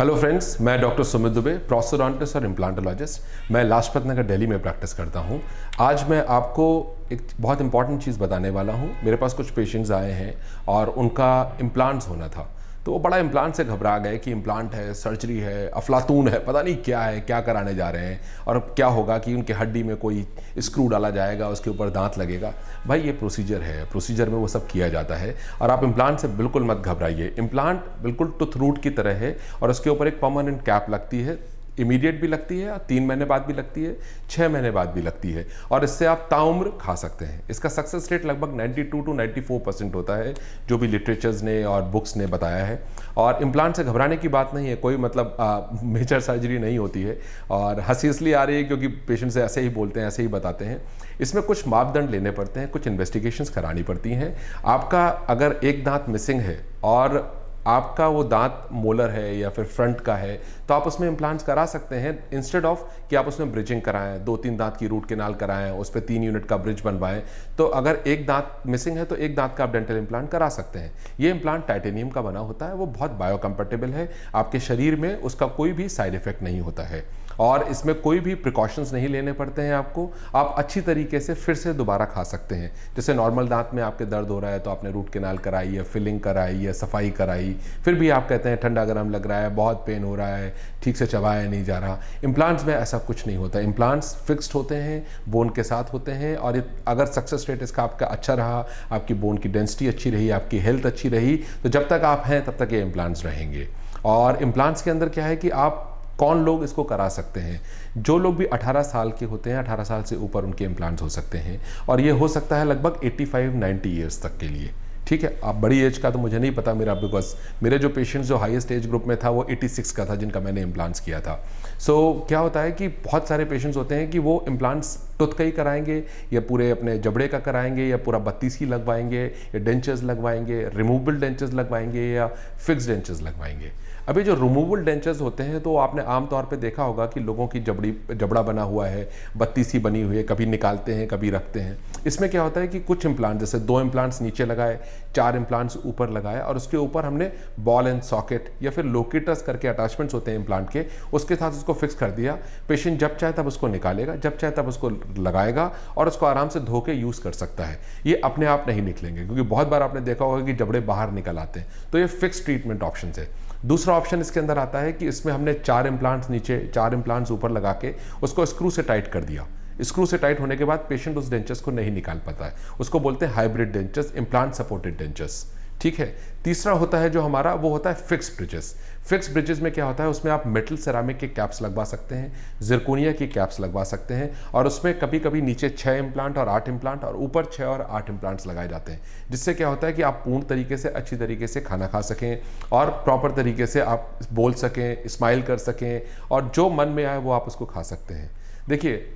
Hello friends, मैं doctor Sumit Dubey, prosthodontist और implantologist. मैं लाजपत नगर दिल्ली में प्रैक्टिस करता हूं। आज मैं आपको एक बहुत इंपॉर्टेंट चीज़ बताने वाला हूं। मेरे पास कुछ पेशेंट्स आए हैं और उनका इम्प्लांट्स होना था, तो वो बड़ा इम्प्लांट से घबरा गए कि इम्प्लांट है, सर्जरी है, अफलातून है, पता नहीं क्या है, क्या कराने जा रहे हैं और क्या होगा कि उनकी हड्डी में कोई स्क्रू डाला जाएगा, उसके ऊपर दांत लगेगा। भाई ये प्रोसीजर है, प्रोसीजर में वो सब किया जाता है और आप इम्प्लांट से बिल्कुल मत घबराइए। इम्प्लांट बिल्कुल टूथ रूट की तरह है और उसके ऊपर एक परमानेंट कैप लगती है। इमीडिएट भी लगती है और 3 महीने बाद भी लगती है, 6 महीने बाद भी लगती है और इससे आप ताउम्र खा सकते हैं। इसका सक्सेस रेट लगभग 92 to 94% होता है, जो भी लिटरेचर्स ने और बुक्स ने बताया है। और इम्प्लांट से घबराने की बात नहीं है, कोई मतलब मेजर सर्जरी नहीं होती है। और हंसी इसलिए आ रही है क्योंकि पेशेंट से ऐसे ही बोलते हैं, ऐसे ही बताते हैं। इसमें कुछ मापदंड लेने पड़ते हैं, कुछ इन्वेस्टिगेशंस करानी पड़ती हैं। आपका अगर एक दांत मिसिंग है और आपका वो दांत मोलर है या फिर फ्रंट का है, तो आप उसमें इम्प्लांट्स करा सकते हैं, इंस्टेड ऑफ कि आप उसमें ब्रिजिंग कराएं, 2-3 दांत की रूट केनाल कराएं, उस पर 3 यूनिट का ब्रिज बनवाएं। तो अगर एक दांत मिसिंग है तो एक दांत का आप डेंटल इम्प्लांट करा सकते हैं। ये इम्प्लांट टाइटेनियम का बना होता है, वो बहुत बायोकम्पेटेबल है, आपके शरीर में उसका कोई भी साइड इफेक्ट नहीं होता है और इसमें कोई भी प्रिकॉशंस नहीं लेने पड़ते हैं आपको। आप अच्छी तरीके से फिर से दोबारा खा सकते हैं। जैसे नॉर्मल दांत में आपके दर्द हो रहा है तो आपने रूट केनाल कराई या फिलिंग कराई या सफाई कराई, फिर भी आप कहते हैं ठंडा गर्म लग रहा है, बहुत पेन हो रहा है, ठीक से चबाया नहीं जा रहा। इम्प्लांट्स में ऐसा कुछ नहीं होता। इम्प्लांट्स फिक्स्ड होते हैं, बोन के साथ होते हैं और अगर सक्सेस रेट इसका आपका अच्छा रहा, आपकी बोन की डेंसिटी अच्छी रही, आपकी हेल्थ अच्छी रही, तो जब तक आप हैं तब तक ये इम्प्लांट्स रहेंगे। और इम्प्लांट्स के अंदर क्या है कि आप कौन लोग इसको करा सकते हैं? जो लोग भी 18 साल के होते हैं, 18 साल से ऊपर उनके इम्प्लांट्स हो सकते हैं और ये हो सकता है लगभग 85-90 ईयर्स तक के लिए। ठीक है, आप बड़ी एज का तो मुझे नहीं पता मेरा, बिकॉज मेरे जो पेशेंट्स जो हाईएस्ट एज ग्रुप में था वो 86 का था जिनका मैंने इम्प्लांट्स किया था। सो क्या होता है कि बहुत सारे पेशेंट्स होते हैं कि वो इम्प्लांट्स टूथ का ही कराएंगे या पूरे अपने जबड़े का कराएंगे या पूरा 32 ही लगवाएंगे या डेंचर्स लगवाएंगे, रिमूवेबल डेंचर्स लगवाएंगे या फिक्स डेंचर्स लगवाएंगे। अभी जो रिमूवेबल डेंचर्स होते हैं तो आपने आमतौर पे देखा होगा कि लोगों की जबड़ा बना हुआ है, 32 ही बनी हुई है, कभी निकालते हैं कभी रखते हैं। इसमें क्या होता है कि कुछ इम्प्लांट, जैसे 2 इम्प्लांट्स नीचे लगाए, 4 इम्प्लांट्स ऊपर लगाए और उसके ऊपर हमने बॉल एंड सॉकेट या फिर लोकेटर्स करके अटैचमेंट्स होते हैं इम्प्लांट के, उसके साथ उसको फिक्स कर दिया। पेशेंट जब चाहे तब उसको निकालेगा, जब चाहे तब उसको लगाएगा और उसको आराम से धो के यूज़ कर सकता है। ये अपने आप नहीं निकलेंगे क्योंकि बहुत बार आपने देखा होगा कि जबड़े बाहर निकल आते हैं। तो ये फिक्स ट्रीटमेंट ऑप्शन है। दूसरा ऑप्शन इसके अंदर आता है कि इसमें हमने 4 इम्प्लांट्स नीचे, 4 इम्प्लांट्स ऊपर लगा के उसको स्क्रू से टाइट कर दिया। स्क्रू से टाइट होने के बाद पेशेंट उस डेंचर्स को नहीं निकाल पाता है, उसको बोलते हैं hybrid dentures, implant supported dentures. ठीक है। तीसरा होता है जो हमारा, वो होता है फिक्स ब्रिजेस। फिक्स ब्रिजेस में क्या होता है, उसमें आप मेटल सेरामिक के कैप्स लगवा सकते हैं, जिरकोनिया की कैप्स लगवा सकते हैं और उसमें कभी कभी नीचे 6 इम्प्लांट और 8 इम्प्लांट और ऊपर 6 और 8 इम्प्लांट्स लगाए जाते हैं, जिससे क्या होता है कि आप पूर्ण तरीके से, अच्छी तरीके से खाना खा सकें और प्रॉपर तरीके से आप बोल सकें, स्माइल कर सकें और जो मन में आए वो आप उसको खा सकते हैं। देखिए,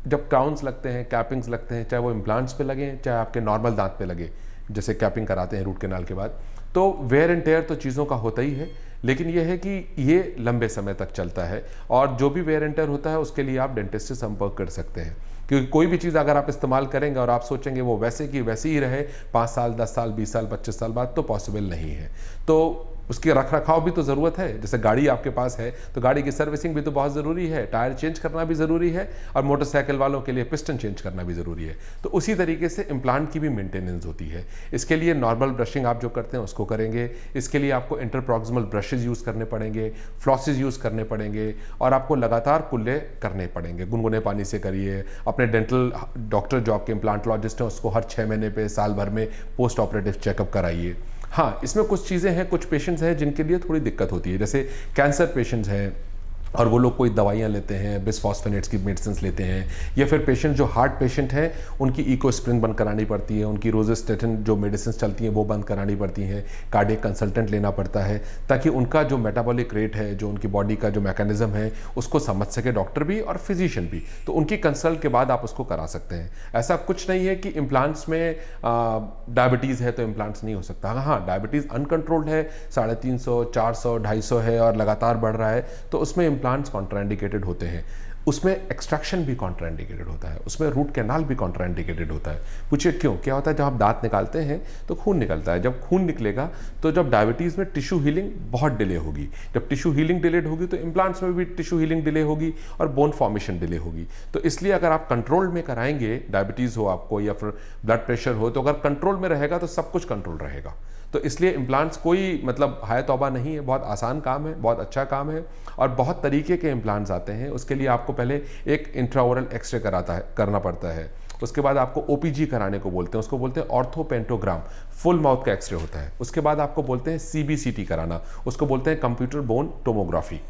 जब क्राउन्स लगते हैं, कैपिंग्स लगते हैं, चाहे वो इम्प्लांट्स पे लगें चाहे आपके नॉर्मल दांत पे लगे, जैसे कैपिंग कराते हैं रूट केनाल के बाद, तो वेयर एंड टेयर तो चीज़ों का होता ही है, लेकिन यह है कि ये लंबे समय तक चलता है और जो भी वेयर एंड टेयर होता है उसके लिए आप डेंटिस्ट से संपर्क कर सकते हैं। क्योंकि कोई भी चीज़ अगर आप इस्तेमाल करेंगे और आप सोचेंगे वो वैसे की वैसी ही रहे 5 साल, 10 साल, 20 साल, 25 साल बाद, तो पॉसिबल नहीं है। तो उसकी रख रखाव भी तो ज़रूरत है। जैसे गाड़ी आपके पास है तो गाड़ी की सर्विसिंग भी तो बहुत ज़रूरी है, टायर चेंज करना भी ज़रूरी है और मोटरसाइकिल वालों के लिए पिस्टन चेंज करना भी ज़रूरी है। तो उसी तरीके से इम्प्लांट की भी मेंटेनेंस होती है। इसके लिए नॉर्मल ब्रशिंग आप जो करते हैं उसको करेंगे, इसके लिए आपको इंटरप्रॉक्सिमल ब्रशेज यूज़ करने पड़ेंगे, फ्लॉसेज यूज़ करने पड़ेंगे और आपको लगातार कुल्ले करने पड़ेंगे। गुनगुने पानी से करिए। अपने डेंटल डॉक्टर जो आपके इम्प्लांटोलॉजिस्ट हैं उसको हर 6 महीने पे, साल भर में पोस्ट ऑपरेटिव चेकअप कराइए। हाँ, इसमें कुछ चीज़ें हैं, कुछ पेशेंट्स हैं जिनके लिए थोड़ी दिक्कत होती है, जैसे कैंसर पेशेंट्स हैं और वो लोग कोई दवाइयाँ लेते हैं, बिसफॉस्फेनेट्स की मेडिसिन लेते हैं, या फिर पेशेंट जो हार्ट पेशेंट हैं उनकी इकोस्प्रिन बंद करानी पड़ती है, उनकी रोजेस्टेटिन जो मेडिसिन चलती हैं वो बंद करानी पड़ती हैं, कार्डियक कंसल्टेंट लेना पड़ता है ताकि उनका जो मेटाबॉलिक रेट है, जो उनकी बॉडी का जो मैकेनिज्म है उसको समझ सके डॉक्टर भी और फिजिशियन भी। तो उनकी कंसल्ट के बाद आप उसको करा सकते हैं। ऐसा कुछ नहीं है कि इम्प्लांट्स में डायबिटीज़ है तो इम्प्लांट्स नहीं हो सकता। हाँ, डायबिटीज़ अनकंट्रोल्ड है, 350, 400, 250 है और लगातार बढ़ रहा है, तो उसमें इम्प्लांट्स कॉन्ट्राइंडिकेटेड होते हैं। उसमें एक्सट्रैक्शन भी कॉन्ट्राइंडिकेटेड होता है, उसमें रूट कैनाल भी कॉन्ट्राइंडिकेटेड होता है। पूछिए क्यों, क्या होता है? जब आप दांत निकालते हैं तो खून निकलता है, जब खून निकलेगा तो जब डायबिटीज़ में टिश्यू हीलिंग बहुत डिले होगी, जब टिश्यू हीलिंग डिलेड होगी तो इम्प्लांट्स में भी टिश्यू हीलिंग डिले होगी और बोन फॉर्मेशन डिले होगी। तो इसलिए अगर आप कंट्रोल में कराएंगे, डायबिटीज़ हो आपको या फिर ब्लड प्रेशर हो, तो अगर कंट्रोल में रहेगा तो सब कुछ कंट्रोल रहेगा। तो इसलिए इम्प्लांट्स कोई मतलब हाय तौबा नहीं है, बहुत आसान काम है, बहुत अच्छा काम है और बहुत तरीके के इम्प्लांट्स आते हैं। उसके लिए आपको पहले एक इंट्राओरल एक्सरे करना पड़ता है, उसके बाद आपको ओपीजी कराने को बोलते हैं, उसको बोलते हैं ऑर्थोपेंटोग्राम, फुल माउथ का एक्सरे होता है। उसके बाद आपको बोलते हैं सीबीसीटी कराना, उसको बोलते हैं कंप्यूटर बोन टोमोग्राफी।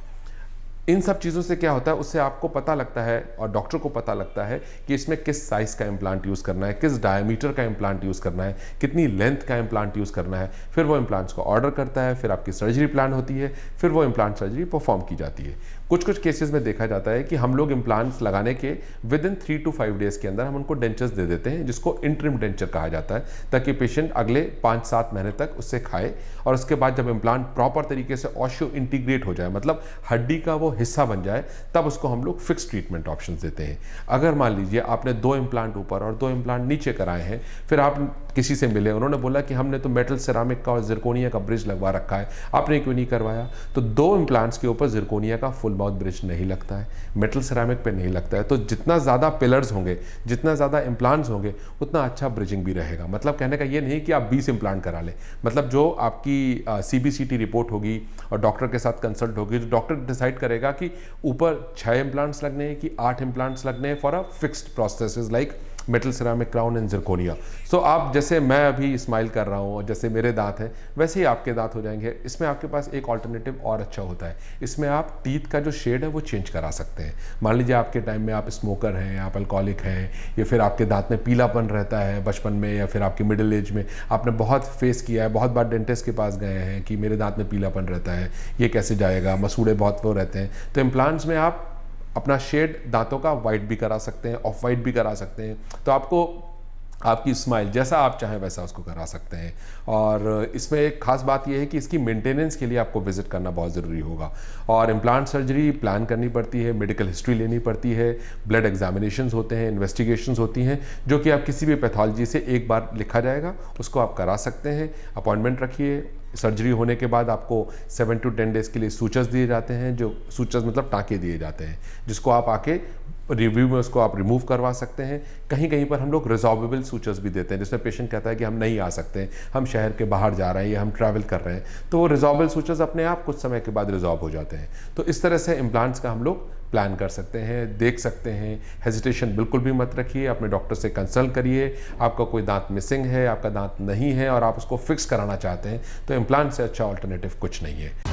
इन सब चीज़ों से क्या होता है, उससे आपको पता लगता है और डॉक्टर को पता लगता है कि इसमें किस साइज़ का इम्प्लांट यूज़ करना है, किस डायमीटर का इम्प्लांट यूज़ करना है, कितनी लेंथ का इम्प्लांट यूज़ करना है। फिर वो इम्प्लांट्स को ऑर्डर करता है, फिर आपकी सर्जरी प्लान होती है, फिर वो इम्प्लांट सर्जरी परफॉर्म की जाती है। कुछ केसेस में देखा जाता है कि हम लोग इम्प्लांट्स लगाने के विद इन 3 to 5 डेज़ के अंदर हम उनको डेंचर्स दे देते हैं, जिसको इंटरिम डेंचर कहा जाता है, ताकि पेशेंट अगले 5-7 महीने तक उससे खाए और उसके बाद जब इम्प्लांट प्रॉपर तरीके से ऑस्टियो इंटीग्रेट हो जाए, मतलब हड्डी का वो हिस्सा बन जाए, तब उसको हम लोग फिक्स ट्रीटमेंट ऑप्शन देते हैं। अगर मान लीजिए आपने 2 इम्प्लांट ऊपर और 2 इम्प्लांट नीचे कराए हैं, फिर आप किसी से मिले, उन्होंने बोला कि हमने तो मेटल सिरामिक का और जिरकोनिया का ब्रिज लगवा रखा है, आपने क्यों नहीं करवाया? तो 2 इम्प्लांट्स के ऊपर जिरकोनिया का फुल माउथ ब्रिज नहीं लगता है, मेटल सिरामिक पे नहीं लगता है। तो जितना ज़्यादा पिलर्स होंगे, जितना ज़्यादा इम्प्लांट्स होंगे, उतना अच्छा ब्रिजिंग भी रहेगा। मतलब कहने का ये नहीं कि आप 20 इम्प्लांट करा लें, मतलब जो आपकी सीबीसीटी रिपोर्ट होगी और डॉक्टर के साथ कंसल्ट होगी, तो डॉक्टर डिसाइड करेगा कि ऊपर 6 इम्प्लांट्स लगने हैं कि 8 इम्प्लांट्स लगने हैं for a fixed process like metal ceramic crown and zirconia. So आप जैसे मैं अभी स्माइल कर रहा हूँ और जैसे मेरे दांत हैं, वैसे ही आपके दांत हो जाएंगे। इसमें आपके पास एक ऑल्टरनेटिव और अच्छा होता है, इसमें आप टीथ का जो शेड है वो चेंज करा सकते हैं। मान लीजिए आपके टाइम में आप स्मोकर हैं, आप अल्कोहलिक हैं, या फिर आपके दांत में पीलापन रहता है बचपन में, या फिर आपकी मिडिल एज में आपने बहुत फेस किया है, बहुत बार डेंटिस्ट के पास गए हैं कि मेरे दांत में पीलापन रहता है, ये कैसे जाएगा, मसूड़े बहुत वो रहते हैं। तो इम्प्लांट्स में आप अपना शेड दांतों का वाइट भी करा सकते हैं, ऑफ वाइट भी करा सकते हैं। तो आपको आपकी स्माइल जैसा आप चाहें वैसा उसको करा सकते हैं। और इसमें एक खास बात यह है कि इसकी मेंटेनेंस के लिए आपको विजिट करना बहुत ज़रूरी होगा और इम्प्लांट सर्जरी प्लान करनी पड़ती है, मेडिकल हिस्ट्री लेनी पड़ती है, ब्लड एग्जामिनेशंस होते हैं, इन्वेस्टिगेशंस होती हैं, जो कि आप किसी भी पैथोलॉजी से एक बार लिखा जाएगा, उसको आप करा सकते हैं। अपॉइंटमेंट रखिए। सर्जरी होने के बाद आपको 7 to 10 डेज़ के लिए सूचर्स दिए जाते हैं, जो सूचर्स मतलब टाँके दिए जाते हैं, जिसको आप आके रिव्यू में उसको आप रिमूव करवा सकते हैं। कहीं कहीं पर हम लोग रिजॉल्वेबल सूचर्स भी देते हैं, जिसमें पेशेंट कहता है कि हम नहीं आ सकते, हम शहर के बाहर जा रहे हैं या हम ट्रैवल कर रहे हैं, तो वो रिजॉल्वेबल सूचर्स अपने आप कुछ समय के बाद रिजॉल्व हो जाते हैं। तो इस तरह से इम्प्लांट्स का हम लोग प्लान कर सकते हैं, देख सकते हैं। हेजिटेशन बिल्कुल भी मत रखिए, अपने डॉक्टर से कंसल्ट करिए। आपका कोई दांत मिसिंग है, आपका दांत नहीं है और आप उसको फिक्स कराना चाहते हैं, तो इम्प्लांट से अच्छा ऑल्टरनेटिव कुछ नहीं है।